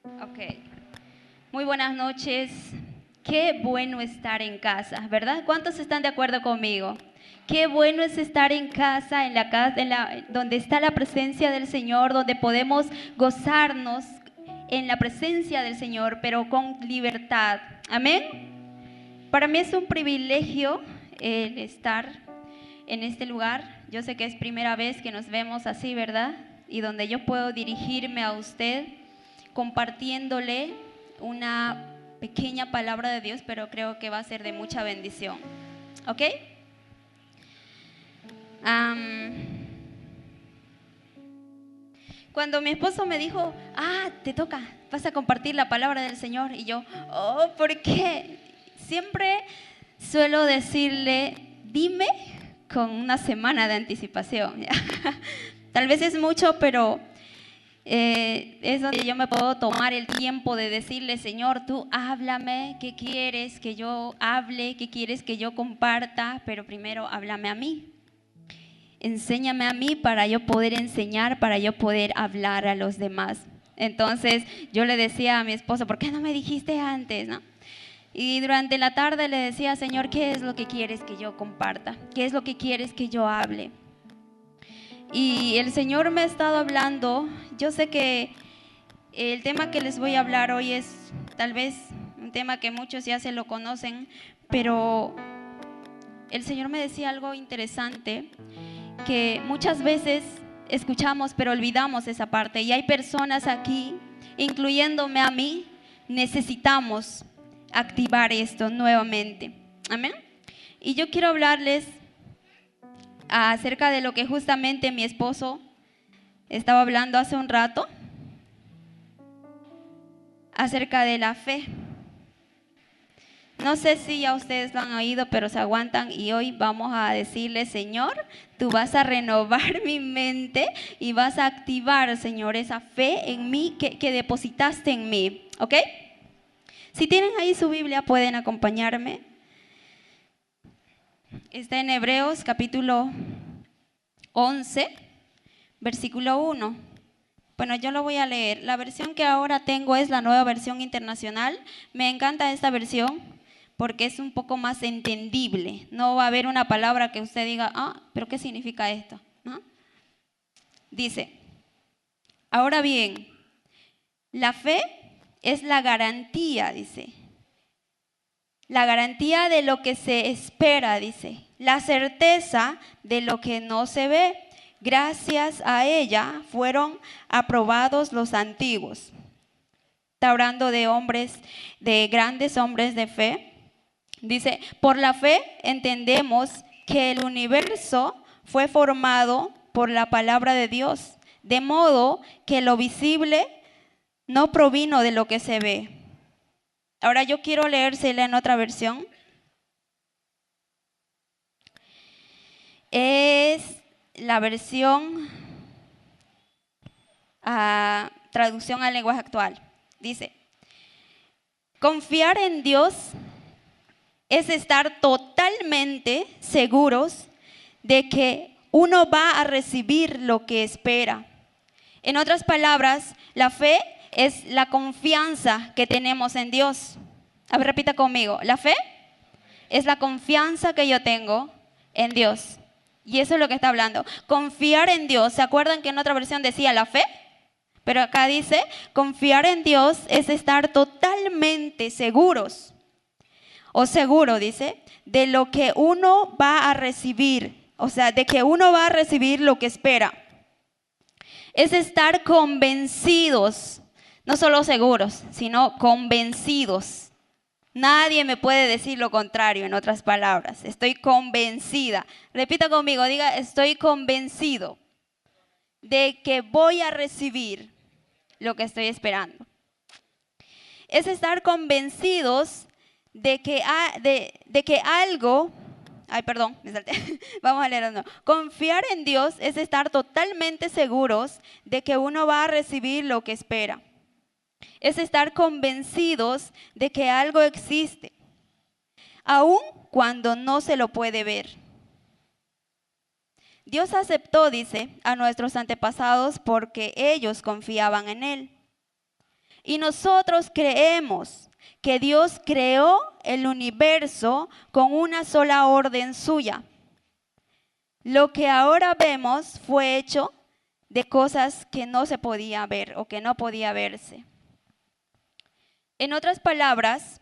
Ok, muy buenas noches. Qué bueno estar en casa, ¿verdad? ¿Cuántos están de acuerdo conmigo? Qué bueno es estar en casa, donde está la presencia del Señor, donde podemos gozarnos en la presencia del Señor, pero con libertad. Amén. Para mí es un privilegio el estar en este lugar. Yo sé que es primera vez que nos vemos así, ¿verdad? Y donde yo puedo dirigirme a usted compartiéndole una pequeña palabra de Dios, pero creo que va a ser de mucha bendición. ¿Ok? Cuando mi esposo me dijo, te toca, vas a compartir la palabra del Señor. Y yo, ¿por qué? Siempre suelo decirle, dime con una semana de anticipación. Tal vez es mucho, pero es donde yo me puedo tomar el tiempo de decirle, Señor, tú háblame, ¿qué quieres que yo hable? ¿Qué quieres que yo comparta? Pero primero háblame a mí. Enséñame a mí para yo poder enseñar, para yo poder hablar a los demás. Entonces yo le decía a mi esposo, ¿por qué no me dijiste antes? ¿No? Y durante la tarde le decía, Señor, ¿qué es lo que quieres que yo comparta? ¿Qué es lo que quieres que yo hable? Y el Señor me ha estado hablando. Yo sé que el tema que les voy a hablar hoy es tal vez un tema que muchos ya se lo conocen, pero el Señor me decía algo interesante, que muchas veces escuchamos pero olvidamos esa parte, y hay personas aquí, incluyéndome a mí, necesitamos activar esto nuevamente. Amén. Y yo quiero hablarles acerca de lo que justamente mi esposo estaba hablando hace un rato, acerca de la fe. No sé si ya ustedes lo han oído, pero se aguantan, y hoy vamos a decirle, Señor, tú vas a renovar mi mente y vas a activar, Señor, esa fe en mí que depositaste en mí. ¿Ok? Si tienen ahí su Biblia, pueden acompañarme. Está en Hebreos capítulo 11, versículo 1. Bueno, yo lo voy a leer. La versión que ahora tengo es la Nueva Versión Internacional. Me encanta esta versión porque es un poco más entendible. No va a haber una palabra que usted diga, pero ¿qué significa esto? ¿No? Dice, ahora bien, la fe es la garantía, dice. La garantía de lo que se espera, dice. La certeza de lo que no se ve. Gracias a ella fueron aprobados los antiguos. Está hablando de hombres, de grandes hombres de fe. Dice, por la fe entendemos que el universo fue formado por la palabra de Dios, de modo que lo visible no provino de lo que se ve. Ahora yo quiero leérsela en otra versión. Es la versión traducción al lenguaje actual. Dice, confiar en Dios es estar totalmente seguros de que uno va a recibir lo que espera. En otras palabras, la fe es la confianza que tenemos en Dios. A ver, repita conmigo. La fe es la confianza que yo tengo en Dios. Y eso es lo que está hablando. Confiar en Dios. ¿Se acuerdan que en otra versión decía la fe? Pero acá dice, confiar en Dios es estar totalmente seguros, o seguro, dice, de lo que uno va a recibir. O sea, de que uno va a recibir lo que espera. Es estar convencidos, no solo seguros, sino convencidos. Nadie me puede decir lo contrario, en otras palabras. Estoy convencida. Repita conmigo, diga, estoy convencido de que voy a recibir lo que estoy esperando. Es estar convencidos de que algo, me salté. Vamos a leerlo. Confiar en Dios es estar totalmente seguros de que uno va a recibir lo que espera. Es estar convencidos de que algo existe, aun cuando no se lo puede ver. Dios aceptó, dice, a nuestros antepasados porque ellos confiaban en Él. Y nosotros creemos que Dios creó el universo con una sola orden suya. Lo que ahora vemos fue hecho de cosas que no se podía ver o que no podía verse. En otras palabras,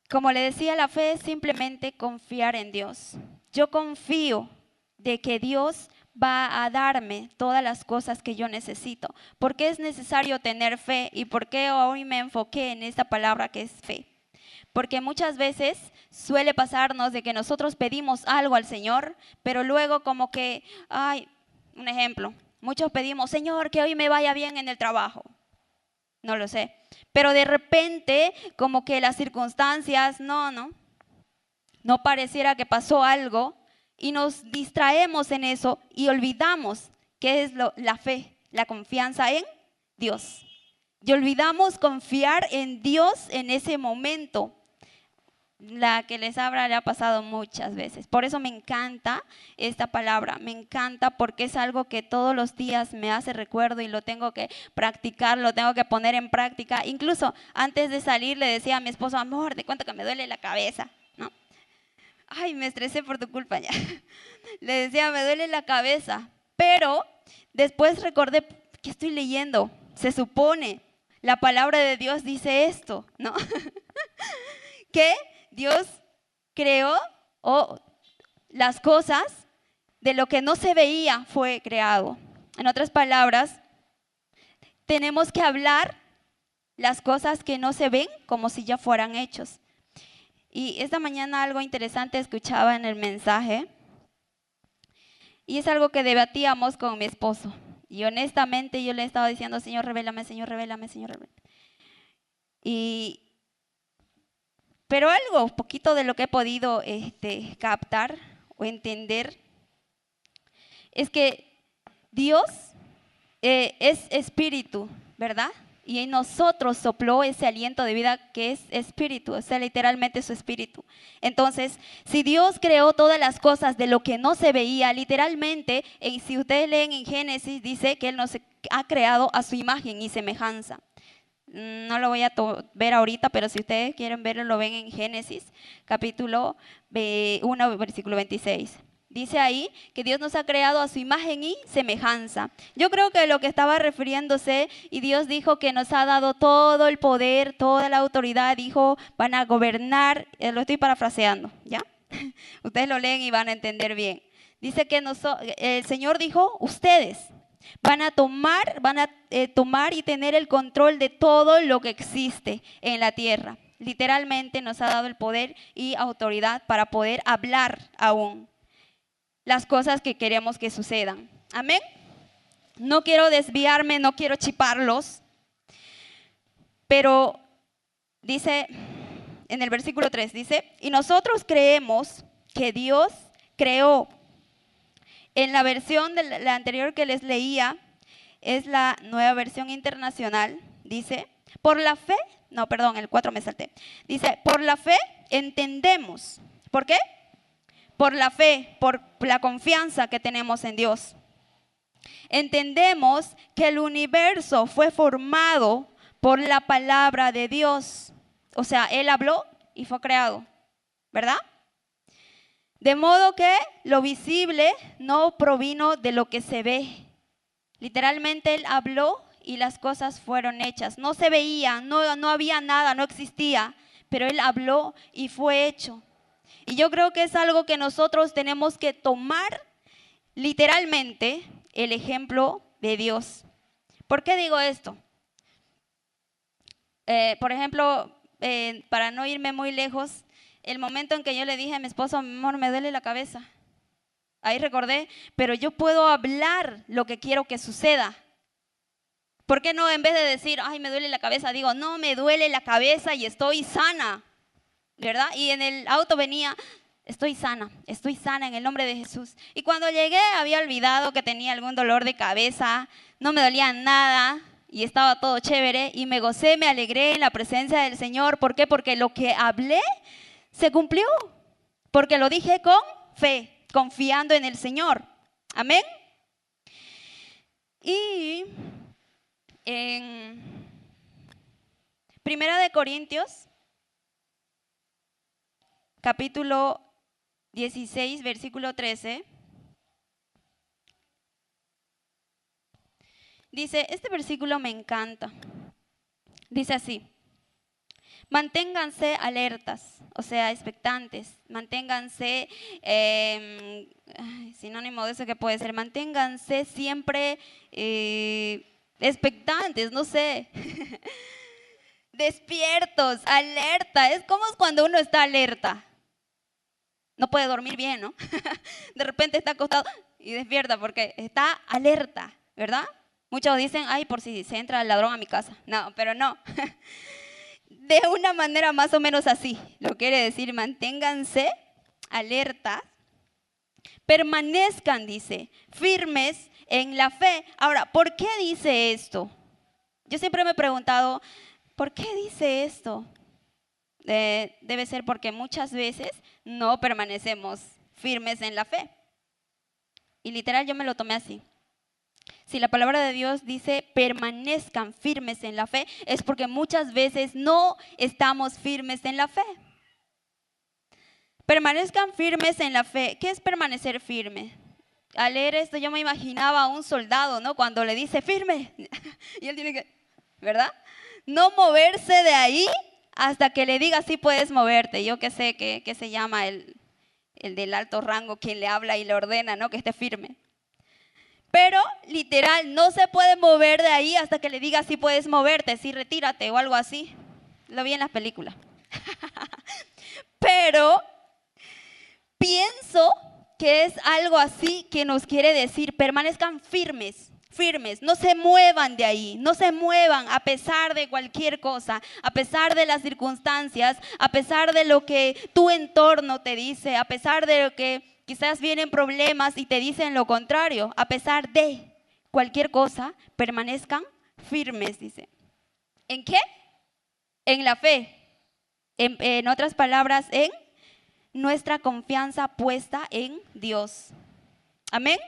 como le decía, la fe es simplemente confiar en Dios. Yo confío de que Dios va a darme todas las cosas que yo necesito. ¿Por qué es necesario tener fe? ¿Y por qué hoy me enfoqué en esta palabra que es fe? Porque muchas veces suele pasarnos de que nosotros pedimos algo al Señor, pero luego como que, un ejemplo, muchos pedimos, Señor, que hoy me vaya bien en el trabajo. No lo sé. Pero de repente, como que las circunstancias, no pareciera que pasó algo y nos distraemos en eso y olvidamos qué es la fe, la confianza en Dios. Y olvidamos confiar en Dios en ese momento. La que les habla le ha pasado muchas veces. Por eso me encanta esta palabra, me encanta porque es algo que todos los días me hace recuerdo y lo tengo que practicar, lo tengo que poner en práctica. Incluso antes de salir le decía a mi esposo, amor, te cuento que me duele la cabeza, ¿no? Ay, me estresé por tu culpa ya. Le decía, me duele la cabeza, pero después recordé que estoy leyendo, se supone, la palabra de Dios dice esto, ¿no? Que Dios creó las cosas de lo que no se veía fue creado. En otras palabras, tenemos que hablar las cosas que no se ven como si ya fueran hechos. Y esta mañana algo interesante escuchaba en el mensaje y es algo que debatíamos con mi esposo. Y honestamente yo le estaba diciendo, Señor, revélame, Señor, revélame, Señor, revélame. Pero algo, poquito de lo que he podido captar o entender, es que Dios es espíritu, ¿verdad? Y en nosotros sopló ese aliento de vida que es espíritu, o sea, literalmente su espíritu. Entonces, si Dios creó todas las cosas de lo que no se veía, literalmente, si ustedes leen en Génesis, dice que Él nos ha creado a su imagen y semejanza. No lo voy a ver ahorita, pero si ustedes quieren verlo, lo ven en Génesis, capítulo 1, versículo 26. Dice ahí que Dios nos ha creado a su imagen y semejanza. Yo creo que lo que estaba refiriéndose, y Dios dijo que nos ha dado todo el poder, toda la autoridad, dijo, van a gobernar, lo estoy parafraseando, ¿ya? Ustedes lo leen y van a entender bien. Dice que el Señor dijo, ustedes van a tomar y tener el control de todo lo que existe en la tierra. Literalmente nos ha dado el poder y autoridad para poder hablar aún las cosas que queremos que sucedan. Amén. No quiero desviarme, no quiero chiparlos, pero dice en el versículo 3, dice, y nosotros creemos que Dios creó. En la versión de la anterior que les leía, es la Nueva Versión Internacional, dice, el 4 me salté, dice, por la fe entendemos. ¿Por qué? Por la fe, por la confianza que tenemos en Dios. Entendemos que el universo fue formado por la palabra de Dios. O sea, Él habló y fue creado, ¿verdad? De modo que lo visible no provino de lo que se ve. Literalmente Él habló y las cosas fueron hechas. No se veía, no había nada, no existía, pero Él habló y fue hecho. Y yo creo que es algo que nosotros tenemos que tomar literalmente el ejemplo de Dios. ¿Por qué digo esto? Por ejemplo, para no irme muy lejos, el momento en que yo le dije a mi esposo, amor, me duele la cabeza. Ahí recordé, pero yo puedo hablar lo que quiero que suceda. ¿Por qué no en vez de decir, ay, me duele la cabeza, digo, no, me duele la cabeza y estoy sana, ¿verdad? Y en el auto venía, estoy sana en el nombre de Jesús. Y cuando llegué había olvidado que tenía algún dolor de cabeza, no me dolía nada y estaba todo chévere y me gocé, me alegré en la presencia del Señor. ¿Por qué? Porque lo que hablé se cumplió, porque lo dije con fe, confiando en el Señor. Amén. Y en Primera de Corintios, capítulo 16, versículo 13. Dice, este versículo me encanta. Dice así: manténganse alertas, o sea, expectantes. Manténganse, sinónimo de eso que puede ser, manténganse siempre expectantes, no sé. Despiertos, alerta. ¿Cómo es cuando uno está alerta? No puede dormir bien, ¿no? De repente está acostado y despierta porque está alerta, ¿verdad? Muchos dicen, ay, por si se entra el ladrón a mi casa. No, pero no. De una manera más o menos así. Lo quiere decir, manténganse alertas, permanezcan, dice, firmes en la fe. Ahora, ¿por qué dice esto? Yo siempre me he preguntado, ¿por qué dice esto? Debe ser porque muchas veces no permanecemos firmes en la fe. Y literal yo me lo tomé así. Si la palabra de Dios dice permanezcan firmes en la fe, es porque muchas veces no estamos firmes en la fe. Permanezcan firmes en la fe. ¿Qué es permanecer firme? Al leer esto yo me imaginaba a un soldado, ¿no? Cuando le dice firme, y él tiene que, ¿verdad? No moverse de ahí hasta que le diga sí puedes moverte. Yo que sé que se llama el del alto rango, quien le habla y le ordena, ¿no? Que esté firme. Pero literal, no se puede mover de ahí hasta que le diga sí puedes moverte, sí retírate o algo así. Lo vi en las películas. Pero pienso que es algo así que nos quiere decir, permanezcan firmes, firmes, no se muevan de ahí, no se muevan a pesar de cualquier cosa, a pesar de las circunstancias, a pesar de lo que tu entorno te dice, a pesar de lo que quizás vienen problemas y te dicen lo contrario, a pesar de cualquier cosa, permanezcan firmes, dice. ¿En qué? En la fe. En otras palabras, en nuestra confianza puesta en Dios. Amén.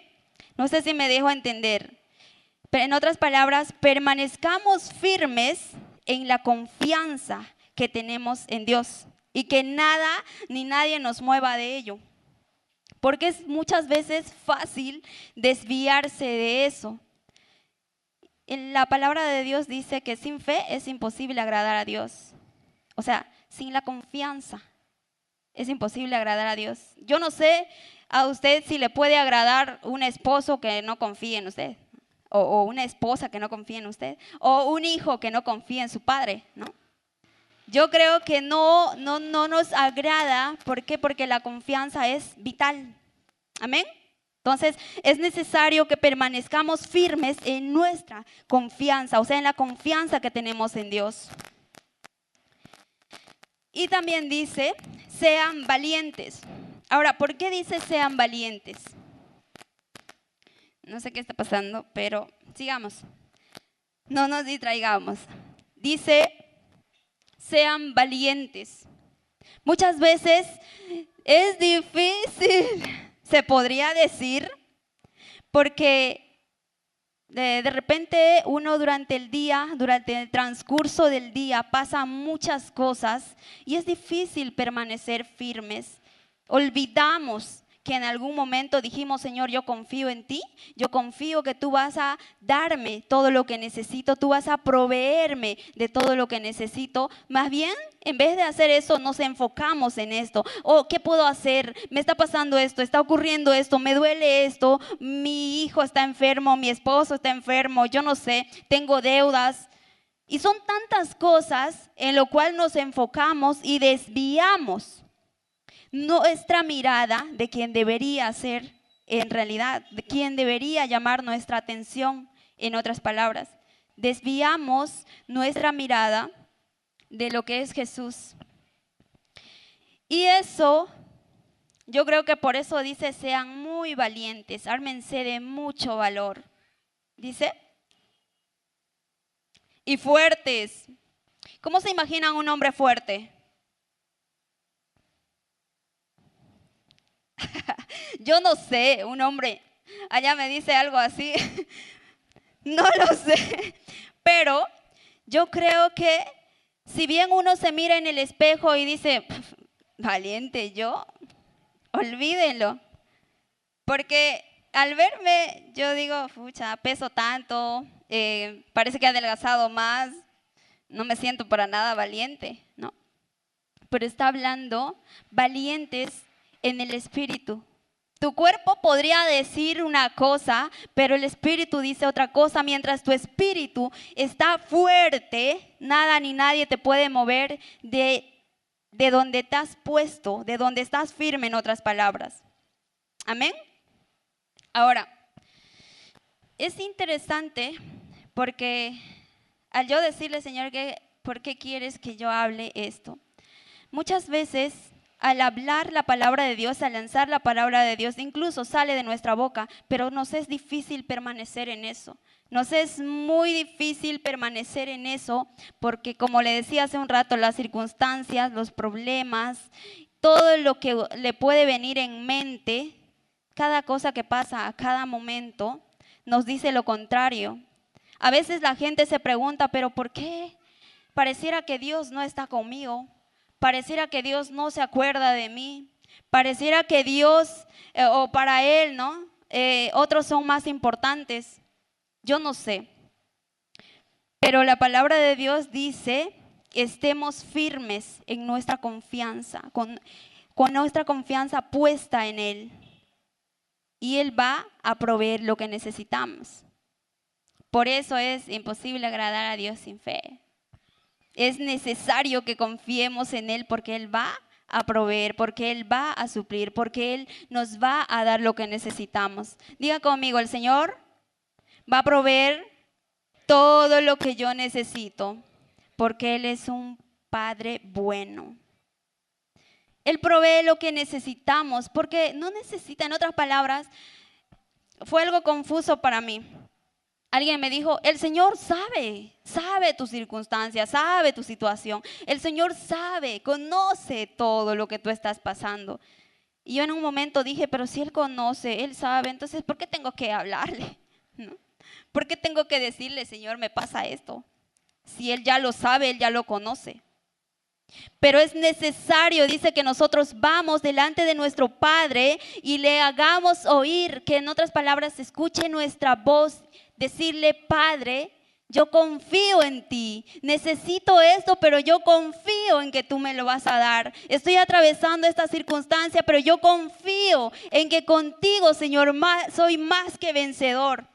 No sé si me dejo entender. Pero en otras palabras, permanezcamos firmes en la confianza que tenemos en Dios y que nada ni nadie nos mueva de ello. Porque es muchas veces fácil desviarse de eso. En la palabra de Dios dice que sin fe es imposible agradar a Dios. O sea, sin la confianza es imposible agradar a Dios. Yo no sé a usted si le puede agradar un esposo que no confíe en usted, o una esposa que no confíe en usted, o un hijo que no confíe en su padre, ¿no? Yo creo que no nos agrada. ¿Por qué? Porque la confianza es vital. Amén. Entonces es necesario que permanezcamos firmes en nuestra confianza, o sea, en la confianza que tenemos en Dios. Y también dice, sean valientes. Ahora, ¿por qué dice sean valientes? No sé qué está pasando, pero sigamos. No nos distraigamos. Dice, sean valientes. Muchas veces es difícil, se podría decir, porque de repente uno durante el día, durante el transcurso del día, pasa muchas cosas y es difícil permanecer firmes. Olvidamos que en algún momento dijimos, Señor, yo confío en ti, yo confío que tú vas a darme todo lo que necesito, tú vas a proveerme de todo lo que necesito. Más bien, en vez de hacer eso, nos enfocamos en esto. Oh, ¿qué puedo hacer? Me está pasando esto, está ocurriendo esto, me duele esto, mi hijo está enfermo, mi esposo está enfermo, yo no sé, tengo deudas. Y son tantas cosas en lo cual nos enfocamos y desviamos nuestra mirada de quien debería ser en realidad, de quien debería llamar nuestra atención. En otras palabras, desviamos nuestra mirada de lo que es Jesús. Y eso, yo creo que por eso dice, sean muy valientes, ármense de mucho valor. Dice, y fuertes. ¿Cómo se imaginan un hombre fuerte? Yo no sé, un hombre allá me dice algo así, no lo sé, pero yo creo que Si bien uno se mira en el espejo y dice, valiente yo, olvídenlo. Porque al verme, yo digo, pucha, peso tanto, parece que he adelgazado más, no me siento para nada valiente, ¿no? Pero está hablando valientes en el espíritu. Tu cuerpo podría decir una cosa, pero el espíritu dice otra cosa. Mientras tu espíritu está fuerte, nada ni nadie te puede mover de donde te has puesto, de donde estás firme, en otras palabras. Amén. Ahora, es interesante porque al yo decirle, Señor, ¿por qué quieres que yo hable esto? Muchas veces al hablar la palabra de Dios, al lanzar la palabra de Dios, incluso sale de nuestra boca, pero nos es difícil permanecer en eso. Nos es muy difícil permanecer en eso porque, como le decía hace un rato, las circunstancias, los problemas, todo lo que le puede venir en mente, cada cosa que pasa a cada momento, nos dice lo contrario. A veces la gente se pregunta, ¿pero por qué? Pareciera que Dios no está conmigo. Pareciera que Dios no se acuerda de mí. Pareciera que Dios, o para Él, ¿no? Otros son más importantes. Yo no sé. Pero la palabra de Dios dice que estemos firmes en nuestra confianza, con nuestra confianza puesta en Él. Y Él va a proveer lo que necesitamos. Por eso es imposible agradar a Dios sin fe. Es necesario que confiemos en Él porque Él va a proveer, porque Él va a suplir, porque Él nos va a dar lo que necesitamos. Diga conmigo, el Señor va a proveer todo lo que yo necesito, porque Él es un Padre bueno. Él provee lo que necesitamos, porque no necesita, en otras palabras, fue algo confuso para mí. Alguien me dijo, el Señor sabe tus circunstancias, sabe tu situación. El Señor sabe, conoce todo lo que tú estás pasando. Y yo en un momento dije, pero si Él conoce, Él sabe, entonces ¿por qué tengo que hablarle? ¿No? ¿Por qué tengo que decirle, Señor, me pasa esto? Si Él ya lo sabe, Él ya lo conoce. Pero es necesario, dice, que nosotros vamos delante de nuestro Padre y le hagamos oír, que en otras palabras escuche nuestra voz, decirle, Padre, yo confío en ti, necesito esto, pero yo confío en que tú me lo vas a dar. Estoy atravesando esta circunstancia, pero yo confío en que contigo, Señor, soy más que vencedor.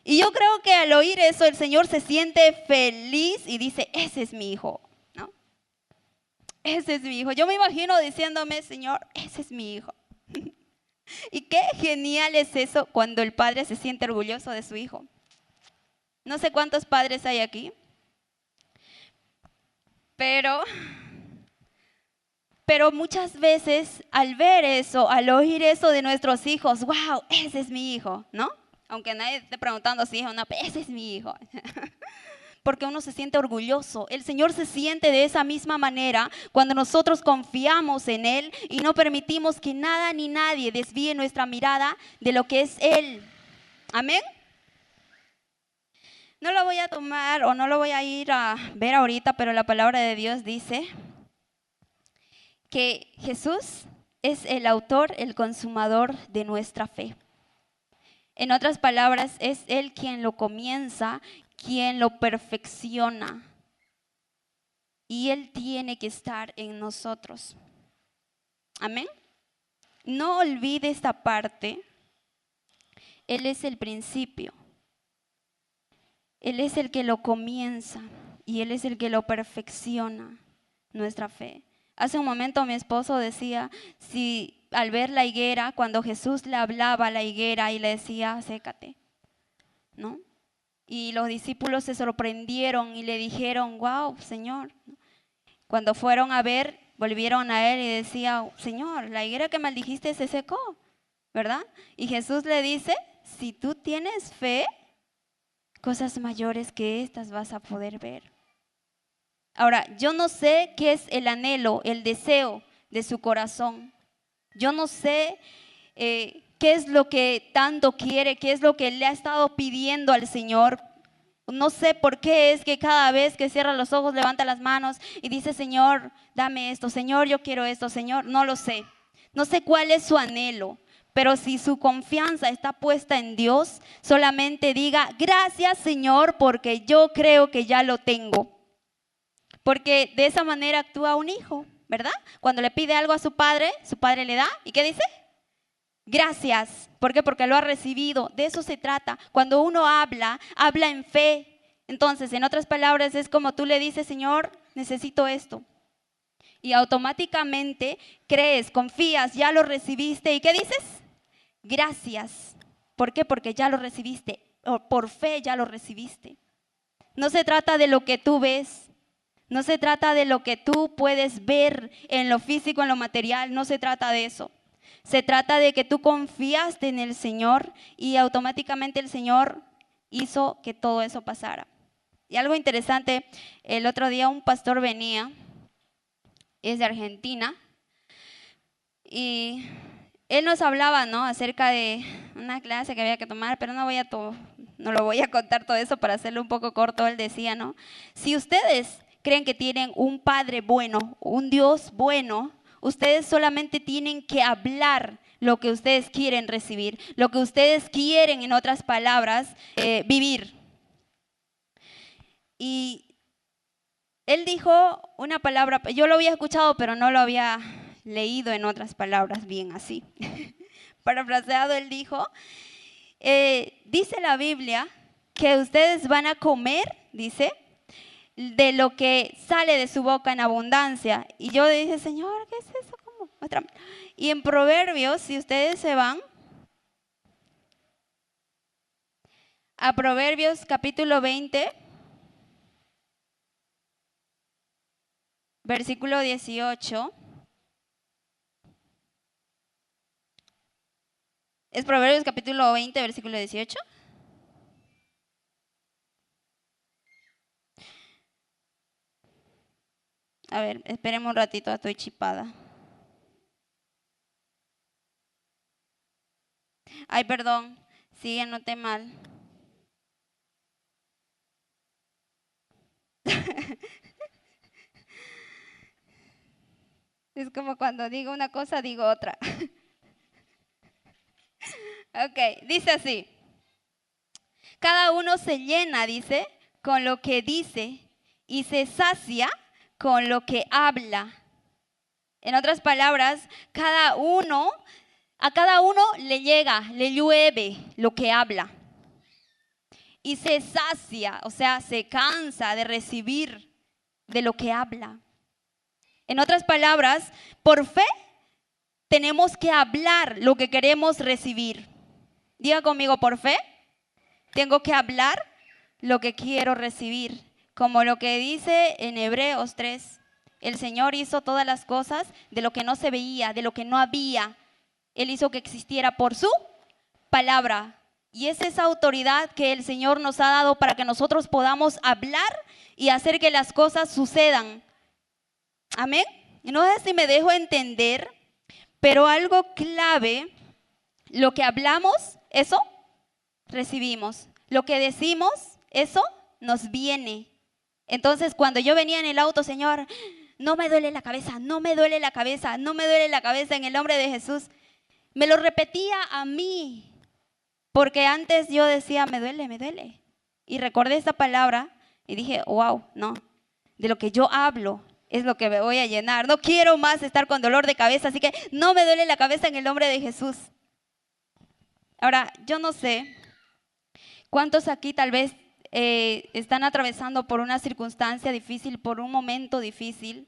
Y yo creo que al oír eso, el Señor se siente feliz y dice, ese es mi hijo. Ese es mi hijo. Yo me imagino diciéndome, Señor, ese es mi hijo. Y qué genial es eso cuando el padre se siente orgulloso de su hijo. No sé cuántos padres hay aquí, pero muchas veces al ver eso, al oír eso de nuestros hijos, wow, ese es mi hijo, ¿no? Aunque nadie esté preguntando si hijo, no, pero ese es mi hijo. Porque uno se siente orgulloso. El Señor se siente de esa misma manera cuando nosotros confiamos en Él y no permitimos que nada ni nadie desvíe nuestra mirada de lo que es Él. Amén. No lo voy a tomar o no lo voy a ir a ver ahorita, pero la palabra de Dios dice que Jesús es el autor, el consumador de nuestra fe. En otras palabras, es Él quien lo comienza, quien lo perfecciona. Y Él tiene que estar en nosotros. Amén. No olvide esta parte. Él es el principio. Él es el que lo comienza y Él es el que lo perfecciona, nuestra fe. Hace un momento mi esposo decía, si al ver la higuera, cuando Jesús le hablaba a la higuera y le decía, sécate, ¿no? Y los discípulos se sorprendieron y le dijeron, wow, Señor. Cuando fueron a ver, volvieron a Él y decía, Señor, la higuera que maldijiste se secó, ¿verdad? Y Jesús le dice, si tú tienes fe, cosas mayores que estas vas a poder ver. Ahora, yo no sé qué es el anhelo, el deseo de su corazón. Yo no sé qué es lo que tanto quiere, qué es lo que le ha estado pidiendo al Señor. No sé por qué es que cada vez que cierra los ojos levanta las manos y dice, Señor, dame esto, Señor, yo quiero esto, Señor. No lo sé. No sé cuál es su anhelo, pero si su confianza está puesta en Dios, solamente diga, gracias, Señor, porque yo creo que ya lo tengo. Porque de esa manera actúa un hijo, ¿verdad? Cuando le pide algo a su padre le da. ¿Y qué dice? Gracias. ¿Por qué? Porque lo ha recibido. De eso se trata. Cuando uno habla, habla en fe. Entonces, en otras palabras, es como tú le dices, Señor, necesito esto. Y automáticamente crees, confías, ya lo recibiste. ¿Y qué dices? Gracias. ¿Por qué? Porque ya lo recibiste. Por fe ya lo recibiste. No se trata de lo que tú ves. No se trata de lo que tú puedes ver en lo físico, en lo material. No se trata de eso. Se trata de que tú confiaste en el Señor y automáticamente el Señor hizo que todo eso pasara. Y algo interesante, el otro día un pastor venía, es de Argentina, y él nos hablaba, ¿no?, acerca de una clase que había que tomar, pero no lo voy a contar todo eso para hacerlo un poco corto. Él decía, ¿no?, si ustedes creen que tienen un Padre bueno, un Dios bueno, ustedes solamente tienen que hablar lo que ustedes quieren recibir, lo que ustedes quieren, en otras palabras, vivir. Y él dijo una palabra, yo lo había escuchado, pero no lo había leído en otras palabras bien así. Parafraseado, él dijo, dice la Biblia que ustedes van a comer, dice, de lo que sale de su boca en abundancia. Y yo dije, Señor, ¿qué es eso? ¿Cómo? Y en Proverbios, si ustedes se van a Proverbios capítulo 20, versículo 18. ¿Es Proverbios capítulo 20, versículo 18? A ver, esperemos un ratito, estoy chipada. Ay, perdón, sí, anoté mal. Es como cuando digo una cosa, digo otra. Ok, dice así. Cada uno se llena, dice, con lo que dice y se sacia con lo que habla. En otras palabras, a cada uno le llega, le llueve lo que habla. Y se sacia, o sea, se cansa de recibir de lo que habla. En otras palabras, por fe tenemos que hablar lo que queremos recibir. Diga conmigo, por fe tengo que hablar lo que quiero recibir. Como lo que dice en Hebreos 3, el Señor hizo todas las cosas de lo que no se veía, de lo que no había. Él hizo que existiera por su palabra. Y es esa autoridad que el Señor nos ha dado para que nosotros podamos hablar y hacer que las cosas sucedan. Amén. Y no sé si me dejo entender, pero algo clave, lo que hablamos, eso recibimos. Lo que decimos, eso nos viene. Entonces, cuando yo venía en el auto, Señor, no me duele la cabeza, no me duele la cabeza, no me duele la cabeza, en el nombre de Jesús. Me lo repetía a mí, porque antes yo decía, me duele, me duele. Y recordé esta palabra y dije, wow, no, de lo que yo hablo es lo que me voy a llenar. No quiero más estar con dolor de cabeza, así que no me duele la cabeza en el nombre de Jesús. Ahora, yo no sé cuántos aquí tal vez están atravesando por una circunstancia difícil, por un momento difícil.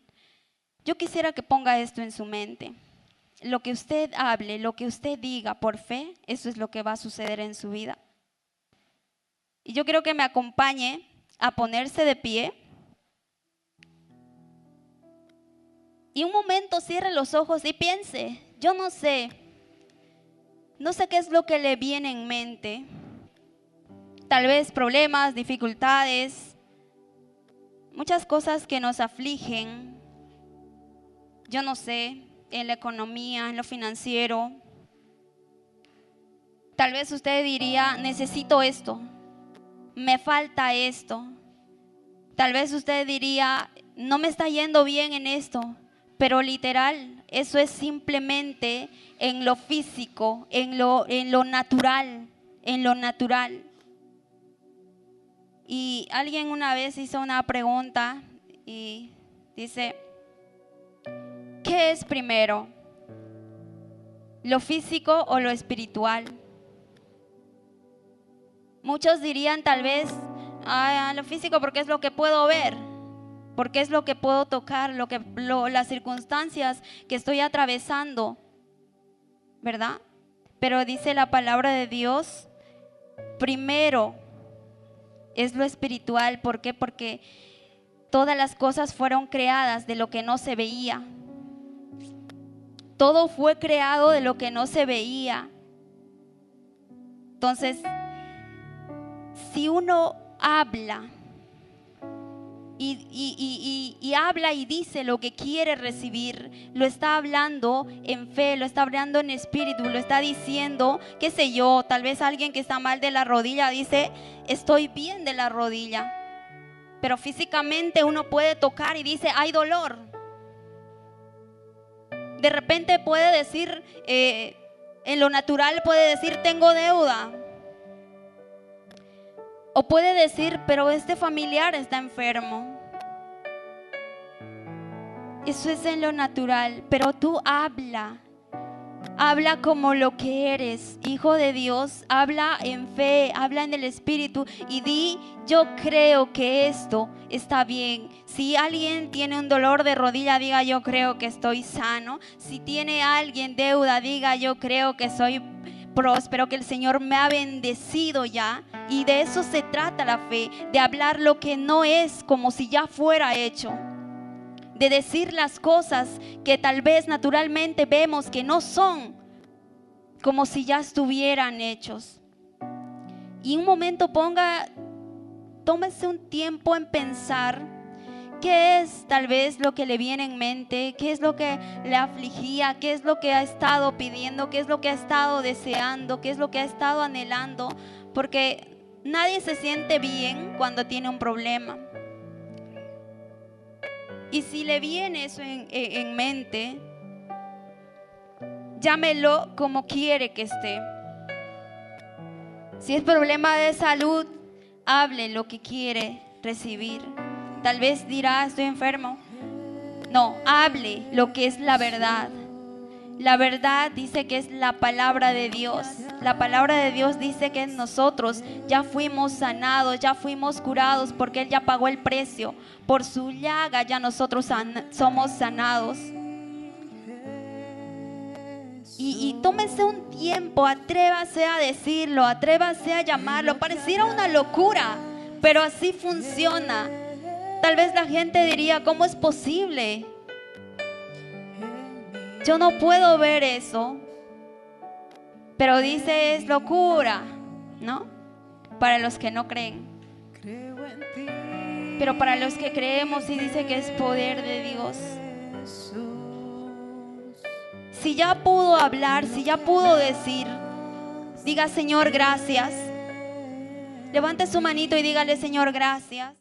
Yo quisiera que ponga esto en su mente. Lo que usted hable, lo que usted diga por fe, eso es lo que va a suceder en su vida. Y yo quiero que me acompañe a ponerse de pie. Y un momento cierre los ojos y piense, yo no sé qué es lo que le viene en mente. Tal vez problemas, dificultades, muchas cosas que nos afligen. Yo no sé, en la economía, en lo financiero. Tal vez usted diría, necesito esto. me falta esto. Tal vez usted diría, no me está yendo bien en esto, pero literal, eso es simplemente en lo físico, en lo natural, en lo natural. Y alguien una vez hizo una pregunta y dice, ¿qué es primero? ¿Lo físico o lo espiritual? Muchos dirían tal vez, lo físico porque es lo que puedo ver, porque es lo que puedo tocar, las circunstancias que estoy atravesando, ¿verdad? Pero dice la palabra de Dios, primero es lo espiritual. ¿Por qué? Porque todas las cosas fueron creadas de lo que no se veía. Todo fue creado de lo que no se veía. Entonces, si uno habla y habla y dice lo que quiere recibir, lo está hablando en fe, lo está hablando en espíritu, lo está diciendo, qué sé yo, tal vez alguien que está mal de la rodilla dice, estoy bien de la rodilla, pero físicamente uno puede tocar y dice, hay dolor. De repente puede decir, en lo natural puede decir, tengo deuda. O puede decir, pero este familiar está enfermo. Eso es en lo natural, pero tú habla como lo que eres, hijo de Dios. Habla en fe, habla en el Espíritu y di, yo creo que esto está bien. Si alguien tiene un dolor de rodilla, diga, yo creo que estoy sano. Si tiene alguien deuda, diga, yo creo que soy próspero, que el Señor me ha bendecido ya. Y de eso se trata la fe, de hablar lo que no es como si ya fuera hecho, de decir las cosas que tal vez naturalmente vemos que no son como si ya estuvieran hechos. Y un momento tómese un tiempo en pensar qué es tal vez lo que le viene en mente, qué es lo que le afligía, qué es lo que ha estado pidiendo, qué es lo que ha estado deseando, qué es lo que ha estado anhelando, porque nadie se siente bien cuando tiene un problema. Y si le viene eso en mente, llámelo como quiere que esté. Si es problema de salud, hable lo que quiere recibir. Tal vez dirá, estoy enfermo. No, hable lo que es la verdad. La verdad dice que es la palabra de Dios. La palabra de Dios dice que nosotros ya fuimos sanados, ya fuimos curados, porque Él ya pagó el precio. Por su llaga ya nosotros somos sanados. Y tómese un tiempo, atrévase a decirlo, atrévase a llamarlo. Pareciera una locura, pero así funciona. Tal vez la gente diría, ¿cómo es posible? Yo no puedo ver eso. Pero dice, es locura, ¿no? Para los que no creen. Pero para los que creemos, sí dice que es poder de Dios. Si ya pudo hablar, si ya pudo decir, diga, Señor, gracias. Levante su manito y dígale, Señor, gracias.